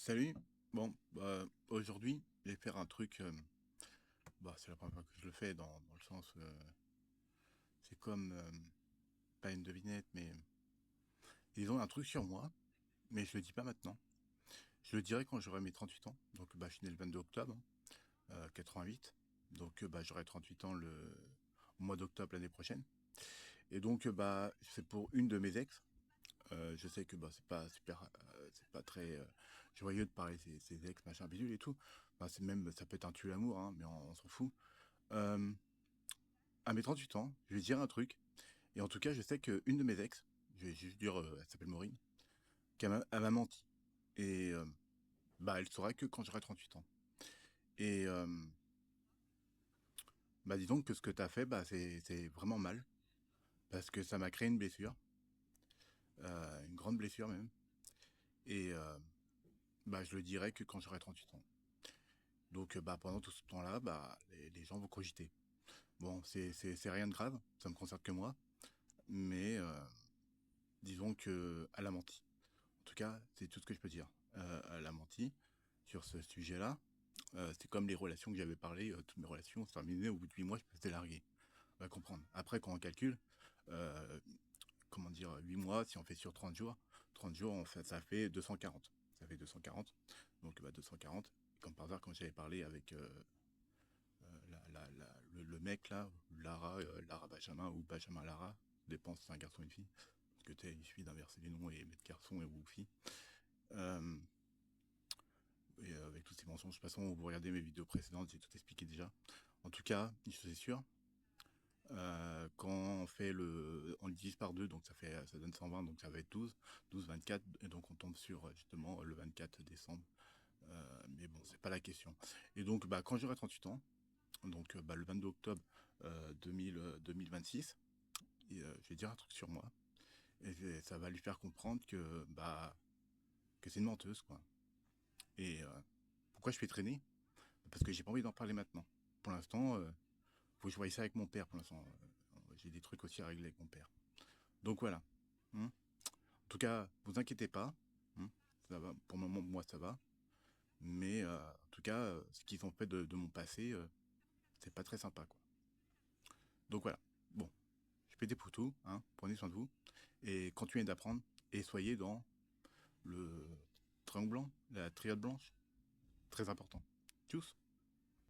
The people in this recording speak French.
Salut. Bon, aujourd'hui, je vais faire un truc. C'est la première fois que je le fais dans le sens, c'est comme pas une devinette, mais disons un truc sur moi, mais je le dis pas maintenant. Je le dirai quand j'aurai mes 38 ans. Donc, je suis né le 22 octobre, 88. Donc, j'aurai 38 ans le au mois d'octobre l'année prochaine. Et donc, c'est pour une de mes ex. Je sais que c'est pas super, c'est pas très joyeux de parler ses ex, machin, bidule et tout. C'est même, ça peut être un tue l'amour, hein, mais on s'en fout. Euh, à mes 38 ans, je vais dire un truc. Et en tout cas, je sais qu'une de mes ex, je vais juste dire, elle s'appelle Maureen, elle m'a menti. Et elle saura que quand j'aurai 38 ans. Et disons que ce que t'as fait, c'est vraiment mal. Parce que ça m'a créé une blessure. Une grande blessure même. Et je le dirai que quand j'aurai 38 ans. Donc, pendant tout ce temps-là, les gens vont cogiter. Bon, c'est rien de grave, ça me concerne que moi, mais disons que elle a menti. En tout cas, c'est tout ce que je peux dire. Elle a menti sur ce sujet-là. C'est comme les relations que j'avais parlé, toutes mes relations se terminaient au bout de 8 mois, je me faisais larguer. On va comprendre. Après, quand on calcule, euh, 8 mois, si on fait sur 30 jours, ça fait 240. Ça fait 240. Donc, 240. Comme par hasard, quand j'avais parlé avec le mec là, Lara Benjamin ou Benjamin Lara, dépend si c'est un garçon ou une fille, parce que il suffit d'inverser les noms et mettre garçon et ou fille. Euh, avec toutes ces mentions, de toute façon, vous regardez mes vidéos précédentes, j'ai tout expliqué déjà. En tout cas, une chose est sûre, quand on le divise par 2, donc ça donne 120, donc ça va être 12, 24, et donc on tombe sur justement le 24 décembre. Mais bon, c'est pas la question. Et donc, quand j'aurai 38 ans, donc le 22 octobre 2026, et, je vais dire un truc sur moi, et ça va lui faire comprendre que c'est une menteuse, quoi. Et pourquoi je fais traîner? Parce que j'ai pas envie d'en parler maintenant. Pour l'instant, faut que je voie ça avec mon père. Pour l'instant, j'ai des trucs aussi à régler avec mon père. Donc voilà. Hein. En tout cas, vous inquiétez pas. Hein. Ça va. Pour le moment, moi, ça va. Mais en tout cas, ce qu'ils ont fait de mon passé, c'est pas très sympa, quoi. Donc voilà. Bon, je fais des poutous, hein. Prenez soin de vous et continuez d'apprendre et soyez dans le triangle blanc, la triade blanche, très important. Tchuss.